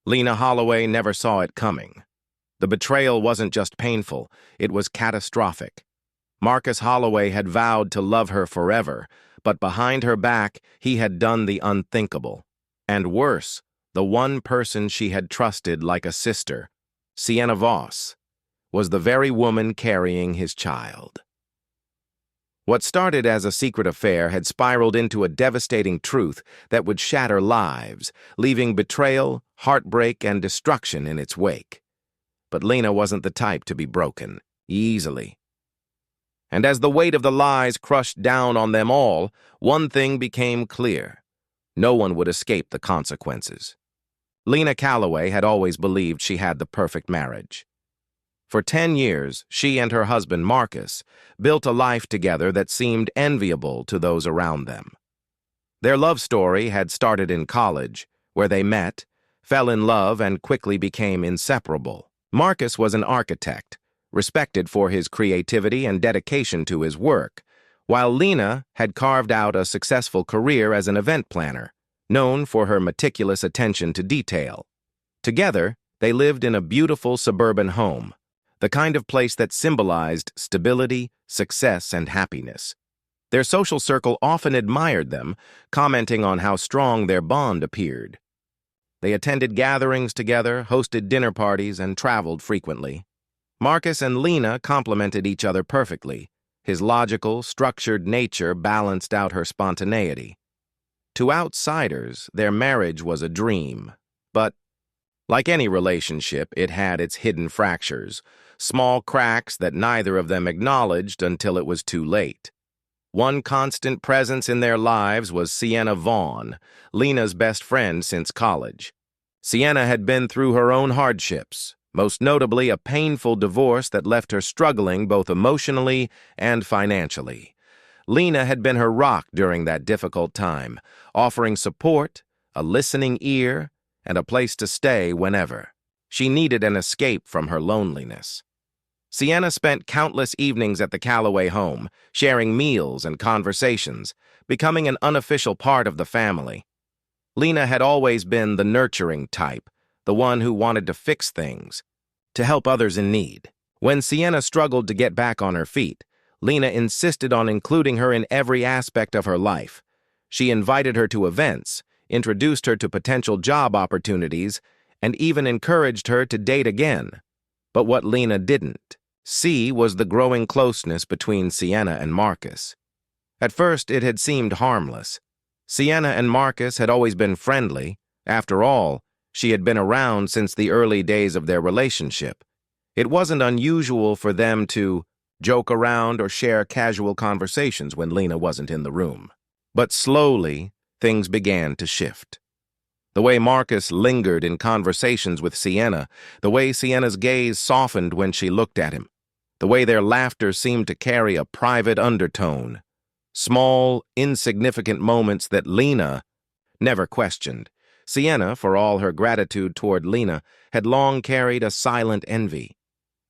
Lena Holloway never saw it coming. The betrayal wasn't just painful, it was catastrophic. Marcus Holloway had vowed to love her forever, but behind her back, he had done the unthinkable. And worse, the one person she had trusted like a sister, Sienna Voss, was the very woman carrying his child. What started as a secret affair had spiraled into a devastating truth that would shatter lives, leaving betrayal, heartbreak, and destruction in its wake. But Lena wasn't the type to be broken easily. And as the weight of the lies crushed down on them all, one thing became clear. No one would escape the consequences. Lena Calloway had always believed she had the perfect marriage. For 10 years, she and her husband, Marcus, built a life together that seemed enviable to those around them. Their love story had started in college, where they met, fell in love, and quickly became inseparable. Marcus was an architect, respected for his creativity and dedication to his work, while Lena had carved out a successful career as an event planner, known for her meticulous attention to detail. Together, they lived in a beautiful suburban home, the kind of place that symbolized stability, success, and happiness. Their social circle often admired them, commenting on how strong their bond appeared. They attended gatherings together, hosted dinner parties, and traveled frequently. Marcus and Lena complemented each other perfectly. His logical, structured nature balanced out her spontaneity. To outsiders, their marriage was a dream. But, like any relationship, it had its hidden fractures, small cracks that neither of them acknowledged until it was too late. One constant presence in their lives was Sienna Voss, Lena's best friend since college. Sienna had been through her own hardships, most notably a painful divorce that left her struggling both emotionally and financially. Lena had been her rock during that difficult time, offering support, a listening ear, and a place to stay whenever. She needed an escape from her loneliness. Sienna spent countless evenings at the Calloway home, sharing meals and conversations, becoming an unofficial part of the family. Lena had always been the nurturing type, the one who wanted to fix things, to help others in need. When Sienna struggled to get back on her feet, Lena insisted on including her in every aspect of her life. She invited her to events, introduced her to potential job opportunities, and even encouraged her to date again. But what Lena didn't see was the growing closeness between Sienna and Marcus. At first, it had seemed harmless. Sienna and Marcus had always been friendly. After all, she had been around since the early days of their relationship. It wasn't unusual for them to joke around or share casual conversations when Lena wasn't in the room. But slowly, things began to shift. The way Marcus lingered in conversations with Sienna, the way Sienna's gaze softened when she looked at him, the way their laughter seemed to carry a private undertone. Small, insignificant moments that Lena never questioned. Sienna, for all her gratitude toward Lena, had long carried a silent envy.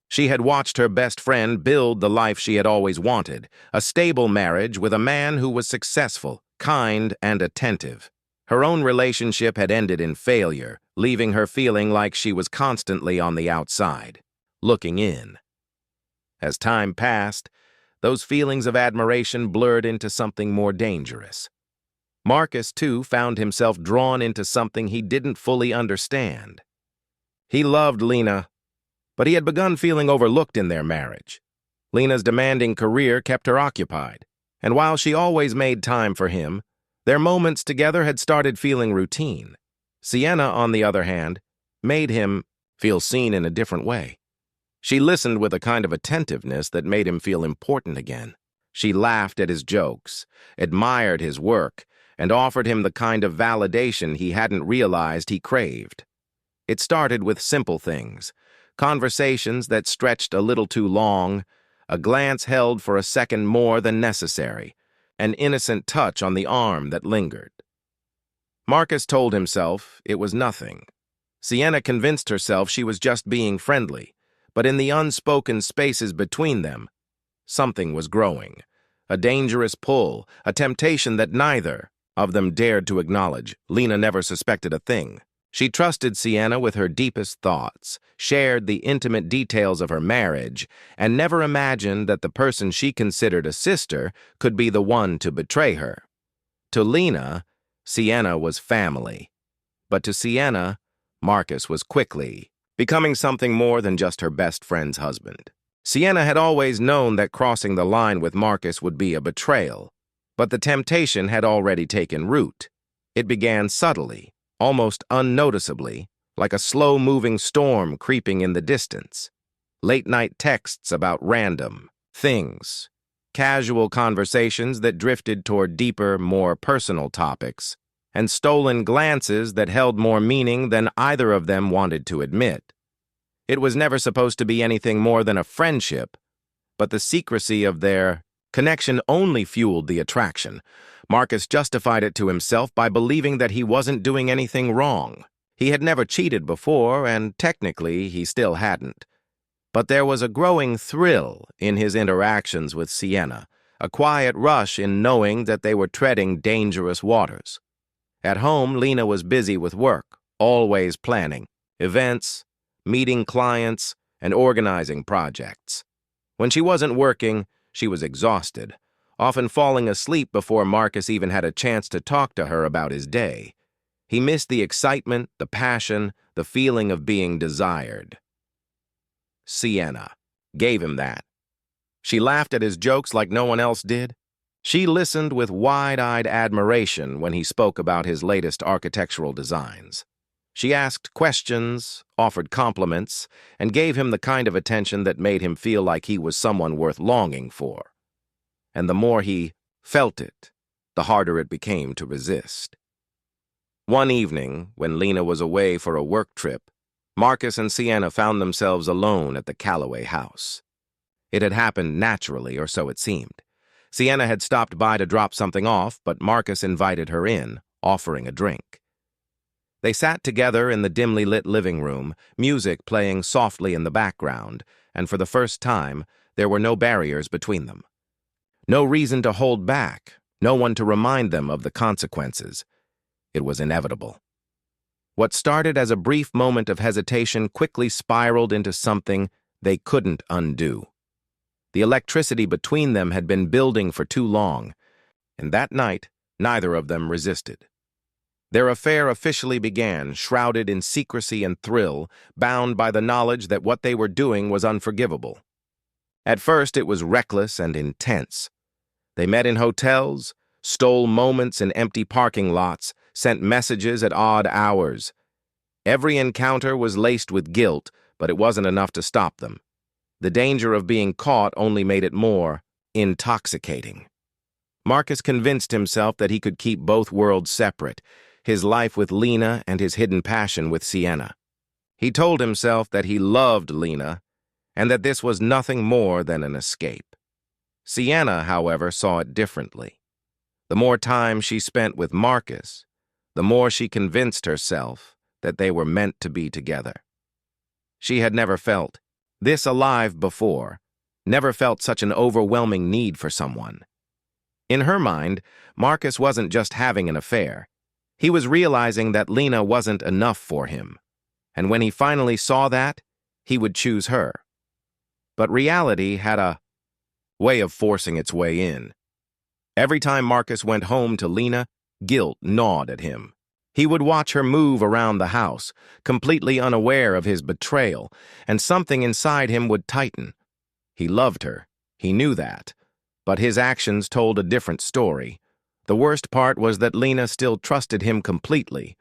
She had watched her best friend build the life she had always wanted, a stable marriage with a man who was successful, kind, and attentive. Her own relationship had ended in failure, leaving her feeling like she was constantly on the outside, looking in. As time passed, those feelings of admiration blurred into something more dangerous. Marcus, too, found himself drawn into something he didn't fully understand. He loved Lena, but he had begun feeling overlooked in their marriage. Lena's demanding career kept her occupied, and while she always made time for him, their moments together had started feeling routine. Sienna, on the other hand, made him feel seen in a different way. She listened with a kind of attentiveness that made him feel important again. She laughed at his jokes, admired his work, and offered him the kind of validation he hadn't realized he craved. It started with simple things, conversations that stretched a little too long, a glance held for a second more than necessary, an innocent touch on the arm that lingered. Marcus told himself it was nothing. Sienna convinced herself she was just being friendly, but in the unspoken spaces between them, something was growing, a dangerous pull, a temptation that neither of them dared to acknowledge. Lena never suspected a thing. She trusted Sienna with her deepest thoughts, shared the intimate details of her marriage, and never imagined that the person she considered a sister could be the one to betray her. To Lena, Sienna was family. But to Sienna, Marcus was quickly becoming something more than just her best friend's husband. Sienna had always known that crossing the line with Marcus would be a betrayal, but the temptation had already taken root. It began subtly, almost unnoticeably, like a slow-moving storm creeping in the distance. Late-night texts about random things, casual conversations that drifted toward deeper, more personal topics, and stolen glances that held more meaning than either of them wanted to admit. It was never supposed to be anything more than a friendship, but the secrecy of their connection only fueled the attraction. Marcus justified it to himself by believing that he wasn't doing anything wrong. He had never cheated before, and technically he still hadn't. But there was a growing thrill in his interactions with Sienna, a quiet rush in knowing that they were treading dangerous waters. At home, Lena was busy with work, always planning events, meeting clients, and organizing projects. When she wasn't working, she was exhausted, often falling asleep before Marcus even had a chance to talk to her about his day. He missed the excitement, the passion, the feeling of being desired. Sienna gave him that. She laughed at his jokes like no one else did. She listened with wide-eyed admiration when he spoke about his latest architectural designs. She asked questions, offered compliments, and gave him the kind of attention that made him feel like he was someone worth longing for. And the more he felt it, the harder it became to resist. One evening, when Lena was away for a work trip, Marcus and Sienna found themselves alone at the Calloway house. It had happened naturally, or so it seemed. Sienna had stopped by to drop something off, but Marcus invited her in, offering a drink. They sat together in the dimly lit living room, music playing softly in the background, and for the first time, there were no barriers between them. No reason to hold back, no one to remind them of the consequences. It was inevitable. What started as a brief moment of hesitation quickly spiraled into something they couldn't undo. The electricity between them had been building for too long, and that night, neither of them resisted. Their affair officially began, shrouded in secrecy and thrill, bound by the knowledge that what they were doing was unforgivable. At first, it was reckless and intense. They met in hotels, stole moments in empty parking lots, sent messages at odd hours. Every encounter was laced with guilt, but it wasn't enough to stop them. The danger of being caught only made it more intoxicating. Marcus convinced himself that he could keep both worlds separate, his life with Lena and his hidden passion with Sienna. He told himself that he loved Lena and that this was nothing more than an escape. Sienna, however, saw it differently. The more time she spent with Marcus, the more she convinced herself that they were meant to be together. She had never felt this alive before, never felt such an overwhelming need for someone. In her mind, Marcus wasn't just having an affair. He was realizing that Lena wasn't enough for him, and when he finally saw that, he would choose her. But reality had a way of forcing its way in. Every time Marcus went home to Lena, guilt gnawed at him. He would watch her move around the house, completely unaware of his betrayal, and something inside him would tighten. He loved her, he knew that, but his actions told a different story. The worst part was that Lena still trusted him completely.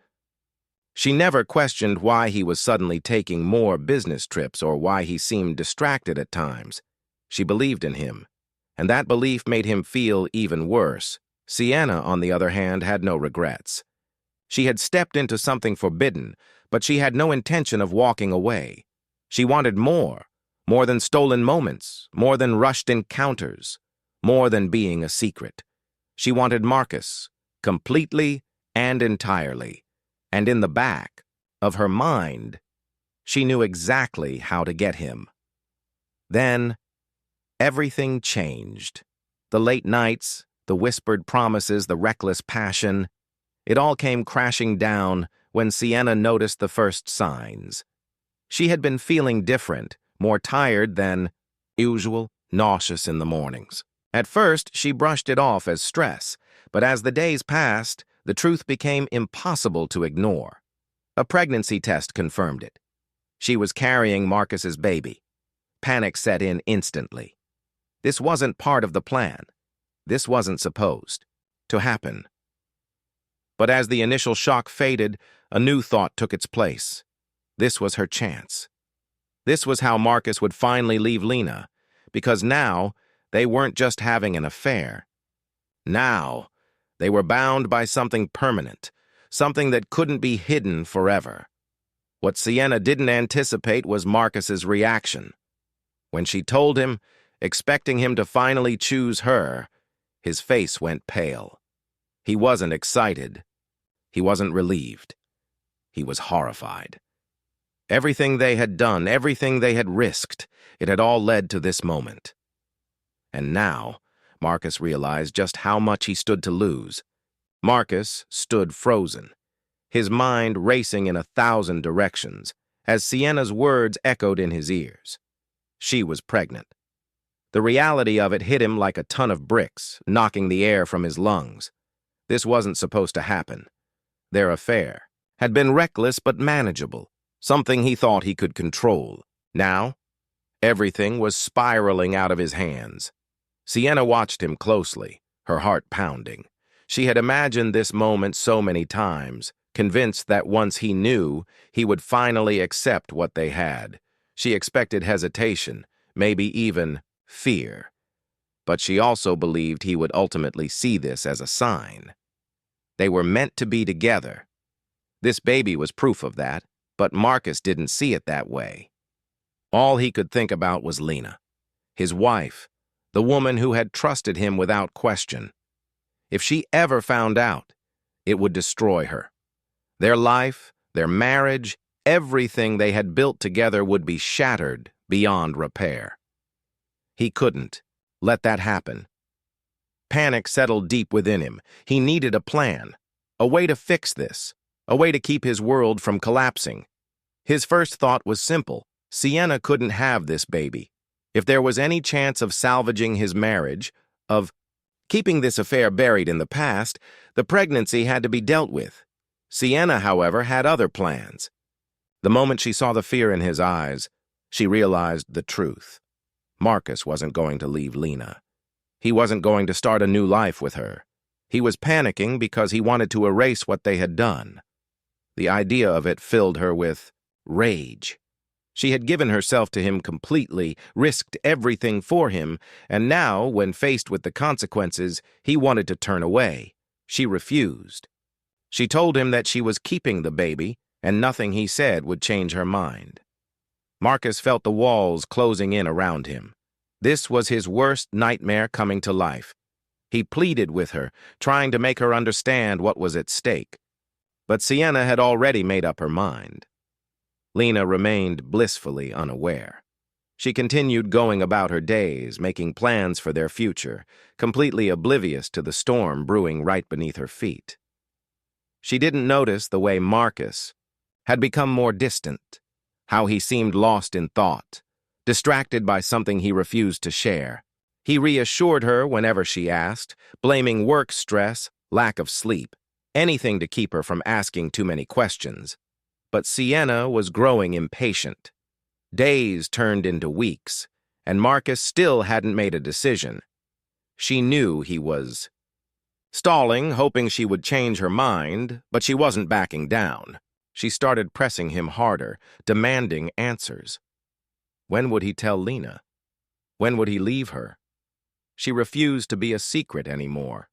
She never questioned why he was suddenly taking more business trips or why he seemed distracted at times. She believed in him, and that belief made him feel even worse. Sienna, on the other hand, had no regrets. She had stepped into something forbidden, but she had no intention of walking away. She wanted more than stolen moments, more than rushed encounters, more than being a secret. She wanted Marcus, completely and entirely, and in the back of her mind, she knew exactly how to get him. Then, everything changed. The late nights, the whispered promises, the reckless passion, it all came crashing down when Sienna noticed the first signs. She had been feeling different, more tired than usual, nauseous in the mornings. At first, she brushed it off as stress, but as the days passed, the truth became impossible to ignore. A pregnancy test confirmed it. She was carrying Marcus's baby. Panic set in instantly. This wasn't part of the plan. This wasn't supposed to happen. But as the initial shock faded, a new thought took its place. This was her chance. This was how Marcus would finally leave Lena, because now they weren't just having an affair. Now, they were bound by something permanent, something that couldn't be hidden forever. What Sienna didn't anticipate was Marcus's reaction. When she told him, expecting him to finally choose her, his face went pale. He wasn't excited. He wasn't relieved. He was horrified. Everything they had done, everything they had risked, it had all led to this moment. And now, Marcus realized just how much he stood to lose. Marcus stood frozen, his mind racing in 1,000 directions, as Sienna's words echoed in his ears. She was pregnant. The reality of it hit him like a ton of bricks, knocking the air from his lungs. This wasn't supposed to happen. Their affair had been reckless but manageable, something he thought he could control. Now, everything was spiraling out of his hands. Sienna watched him closely, her heart pounding. She had imagined this moment so many times, convinced that once he knew, he would finally accept what they had. She expected hesitation, maybe even fear. But she also believed he would ultimately see this as a sign. They were meant to be together. This baby was proof of that, but Marcus didn't see it that way. All he could think about was Lena, his wife, the woman who had trusted him without question. If she ever found out, it would destroy her. Their life, their marriage, everything they had built together would be shattered beyond repair. He couldn't let that happen. Panic settled deep within him. He needed a plan, a way to fix this, a way to keep his world from collapsing. His first thought was simple. Sienna couldn't have this baby. If there was any chance of salvaging his marriage, of keeping this affair buried in the past, the pregnancy had to be dealt with. Sienna, however, had other plans. The moment she saw the fear in his eyes, she realized the truth. Marcus wasn't going to leave Lena. He wasn't going to start a new life with her. He was panicking because he wanted to erase what they had done. The idea of it filled her with rage. She had given herself to him completely, risked everything for him, and now, when faced with the consequences, he wanted to turn away. She refused. She told him that she was keeping the baby, and nothing he said would change her mind. Marcus felt the walls closing in around him. This was his worst nightmare coming to life. He pleaded with her, trying to make her understand what was at stake. But Sienna had already made up her mind. Lena remained blissfully unaware. She continued going about her days, making plans for their future, completely oblivious to the storm brewing right beneath her feet. She didn't notice the way Marcus had become more distant, how he seemed lost in thought, distracted by something he refused to share. He reassured her whenever she asked, blaming work stress, lack of sleep, anything to keep her from asking too many questions. But Sienna was growing impatient. Days turned into weeks, and Marcus still hadn't made a decision. She knew he was stalling, hoping she would change her mind, but she wasn't backing down. She started pressing him harder, demanding answers. When would he tell Lena? When would he leave her? She refused to be a secret anymore.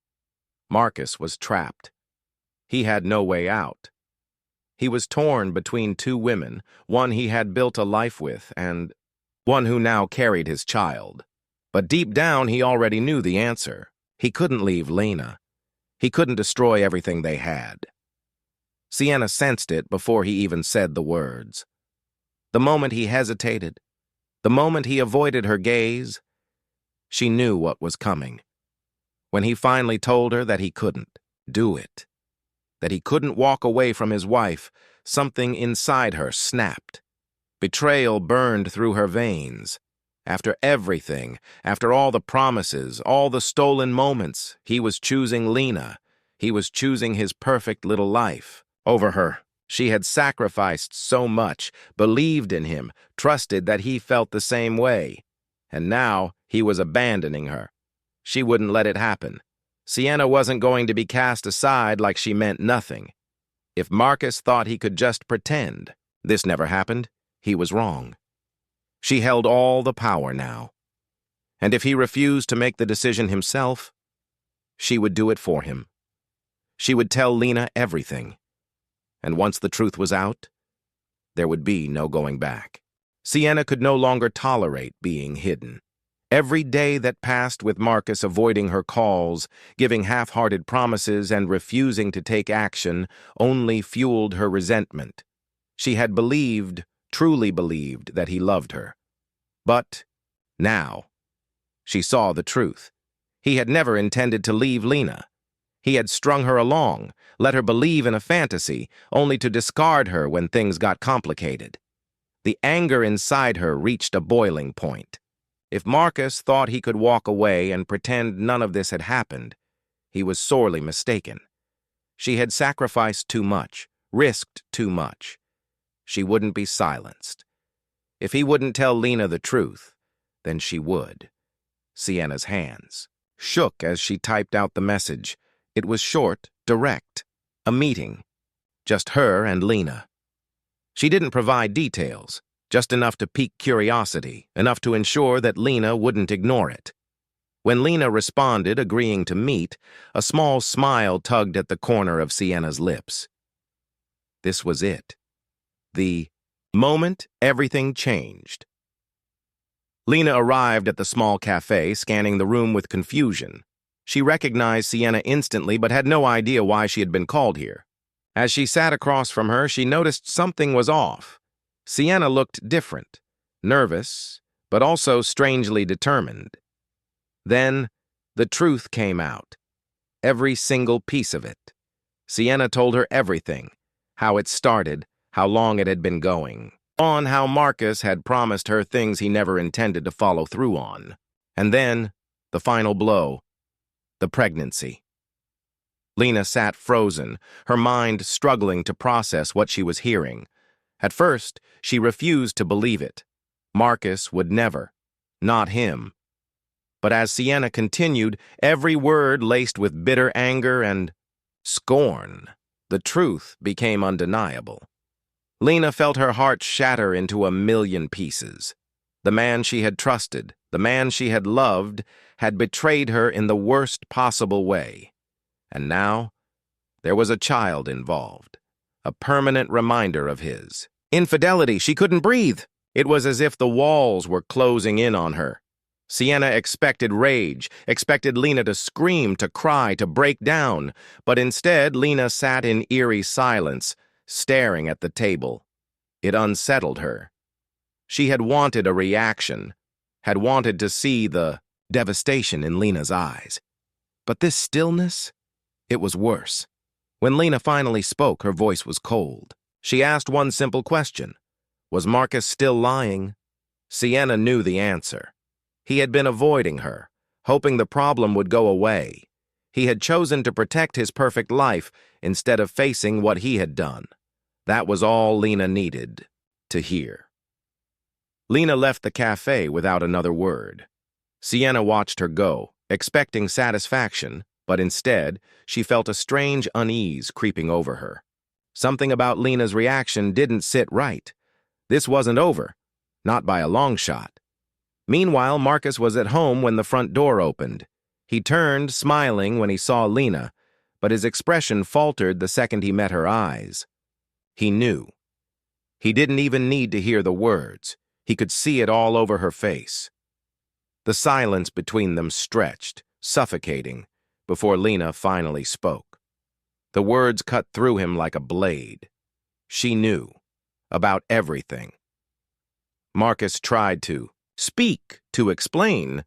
Marcus was trapped. He had no way out. He was torn between two women, one he had built a life with and one who now carried his child. But deep down, he already knew the answer. He couldn't leave Lena. He couldn't destroy everything they had. Sienna sensed it before he even said the words. The moment he hesitated, the moment he avoided her gaze, she knew what was coming. When he finally told her that he couldn't do it, that he couldn't walk away from his wife, something inside her snapped. Betrayal burned through her veins. After everything, after all the promises, all the stolen moments, he was choosing Lena. He was choosing his perfect little life over her. She had sacrificed so much, believed in him, trusted that he felt the same way. And now he was abandoning her. She wouldn't let it happen. Sienna wasn't going to be cast aside like she meant nothing. If Marcus thought he could just pretend this never happened, he was wrong. She held all the power now. And if he refused to make the decision himself, she would do it for him. She would tell Lena everything. And once the truth was out, there would be no going back. Sienna could no longer tolerate being hidden. Every day that passed with Marcus avoiding her calls, giving half-hearted promises, and refusing to take action only fueled her resentment. She had believed, truly believed, that he loved her. But now, she saw the truth. He had never intended to leave Lena. He had strung her along, let her believe in a fantasy, only to discard her when things got complicated. The anger inside her reached a boiling point. If Marcus thought he could walk away and pretend none of this had happened, he was sorely mistaken. She had sacrificed too much, risked too much. She wouldn't be silenced. If he wouldn't tell Lena the truth, then she would. Sienna's hands shook as she typed out the message. It was short, direct, a meeting. Just her and Lena. She didn't provide details, just enough to pique curiosity, enough to ensure that Lena wouldn't ignore it. When Lena responded, agreeing to meet, a small smile tugged at the corner of Sienna's lips. This was it. The moment everything changed. Lena arrived at the small cafe, scanning the room with confusion. She recognized Sienna instantly, but had no idea why she had been called here. As she sat across from her, she noticed something was off. Sienna looked different, nervous, but also strangely determined. Then, the truth came out. Every single piece of it. Sienna told her everything, how it started, how long it had been going, on how Marcus had promised her things he never intended to follow through on. And then, the final blow. The pregnancy. Lena sat frozen, her mind struggling to process what she was hearing. At first, she refused to believe it. Marcus would never. Not him. But as Sienna continued, every word laced with bitter anger and scorn, the truth became undeniable. Lena felt her heart shatter into a million pieces. The man she had trusted, the man she had loved, had betrayed her in the worst possible way. And now, there was a child involved, a permanent reminder of his. Infidelity, she couldn't breathe. It was as if the walls were closing in on her. Sienna expected rage, expected Lena to scream, to cry, to break down, but instead Lena sat in eerie silence, staring at the table. It unsettled her. She had wanted a reaction, had wanted to see the devastation in Lena's eyes. But this stillness, it was worse. When Lena finally spoke, her voice was cold. She asked one simple question. Was Marcus still lying? Sienna knew the answer. He had been avoiding her, hoping the problem would go away. He had chosen to protect his perfect life instead of facing what he had done. That was all Lena needed to hear. Lena left the cafe without another word. Sienna watched her go, expecting satisfaction, but instead, she felt a strange unease creeping over her. Something about Lena's reaction didn't sit right. This wasn't over, not by a long shot. Meanwhile, Marcus was at home when the front door opened. He turned, smiling when he saw Lena, but his expression faltered the second he met her eyes. He knew. He didn't even need to hear the words. He could see it all over her face. The silence between them stretched, suffocating, before Lena finally spoke. The words cut through him like a blade. She knew. About everything. Marcus tried to speak, to explain,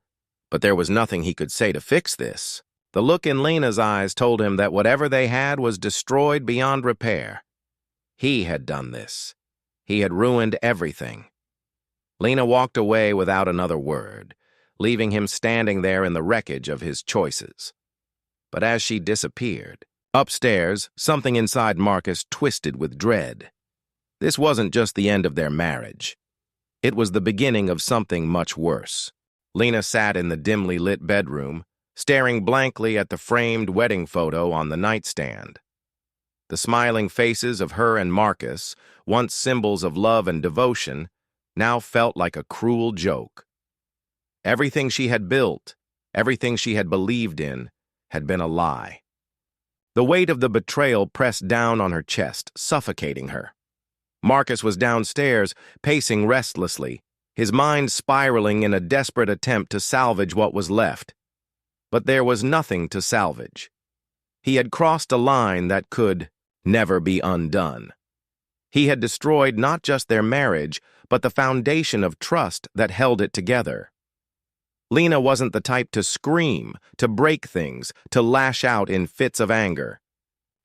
but there was nothing he could say to fix this. The look in Lena's eyes told him that whatever they had was destroyed beyond repair. He had done this. He had ruined everything. Lena walked away without another word, leaving him standing there in the wreckage of his choices. But as she disappeared, upstairs, something inside Marcus twisted with dread. This wasn't just the end of their marriage. It was the beginning of something much worse. Lena sat in the dimly lit bedroom, staring blankly at the framed wedding photo on the nightstand. The smiling faces of her and Marcus, once symbols of love and devotion, now felt like a cruel joke. Everything she had built, everything she had believed in, had been a lie. The weight of the betrayal pressed down on her chest, suffocating her. Marcus was downstairs, pacing restlessly, his mind spiraling in a desperate attempt to salvage what was left. But there was nothing to salvage. He had crossed a line that could never be undone. He had destroyed not just their marriage, but the foundation of trust that held it together. Lena wasn't the type to scream, to break things, to lash out in fits of anger.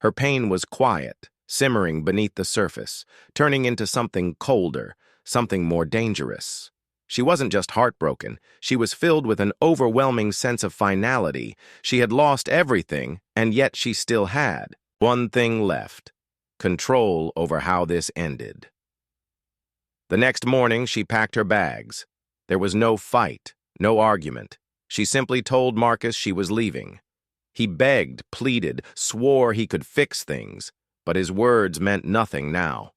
Her pain was quiet, simmering beneath the surface, turning into something colder, something more dangerous. She wasn't just heartbroken. She was filled with an overwhelming sense of finality. She had lost everything, and yet she still had one thing left: control over how this ended. The next morning, she packed her bags. There was no fight, no argument. She simply told Marcus she was leaving. He begged, pleaded, swore he could fix things, but his words meant nothing now.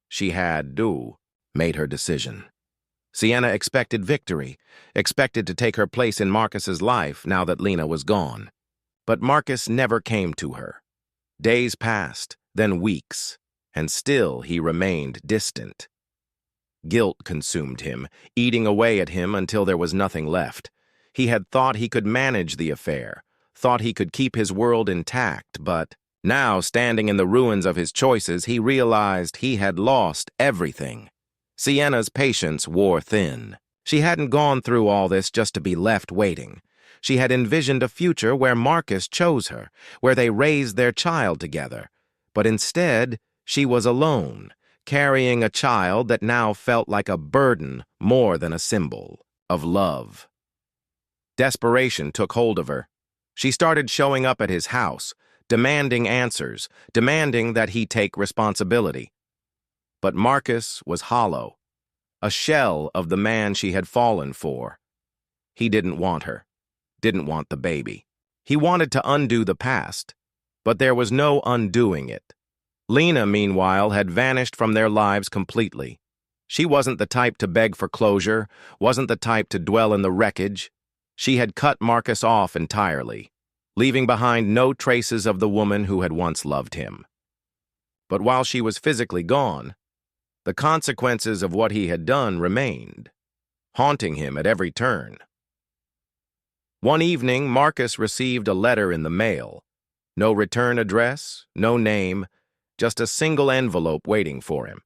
She had made her decision. Sienna expected victory, expected to take her place in Marcus's life now that Lena was gone. But Marcus never came to her. Days passed, then weeks, and still he remained distant. Guilt consumed him, eating away at him until there was nothing left. He had thought he could manage the affair, thought he could keep his world intact, but now, standing in the ruins of his choices, he realized he had lost everything. Sienna's patience wore thin. She hadn't gone through all this just to be left waiting. She had envisioned a future where Marcus chose her, where they raised their child together. But instead, she was alone, carrying a child that now felt like a burden more than a symbol of love. Desperation took hold of her. She started showing up at his house, demanding answers, demanding that he take responsibility. But Marcus was hollow, a shell of the man she had fallen for. He didn't want her, didn't want the baby. He wanted to undo the past, but there was no undoing it. Lena, meanwhile, had vanished from their lives completely. She wasn't the type to beg for closure, wasn't the type to dwell in the wreckage. She had cut Marcus off entirely, leaving behind no traces of the woman who had once loved him. But while she was physically gone, the consequences of what he had done remained, haunting him at every turn. One evening, Marcus received a letter in the mail. No return address, no name, just a single envelope waiting for him.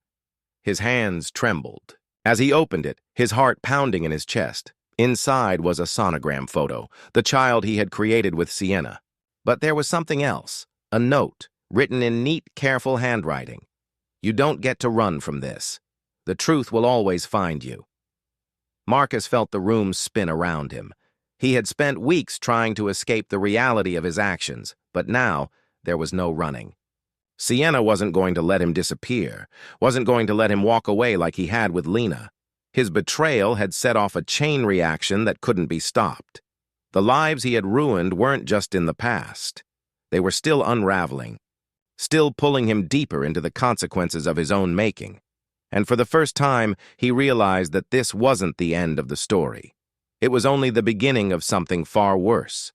His hands trembled. As he opened it, his heart pounding in his chest. Inside was a sonogram photo, the child he had created with Sienna. But there was something else, a note, written in neat, careful handwriting. You don't get to run from this. The truth will always find you. Marcus felt the room spin around him. He had spent weeks trying to escape the reality of his actions, but now there was no running. Sienna wasn't going to let him disappear, wasn't going to let him walk away like he had with Lena. His betrayal had set off a chain reaction that couldn't be stopped. The lives he had ruined weren't just in the past. They were still unraveling, still pulling him deeper into the consequences of his own making. And for the first time, he realized that this wasn't the end of the story. It was only the beginning of something far worse.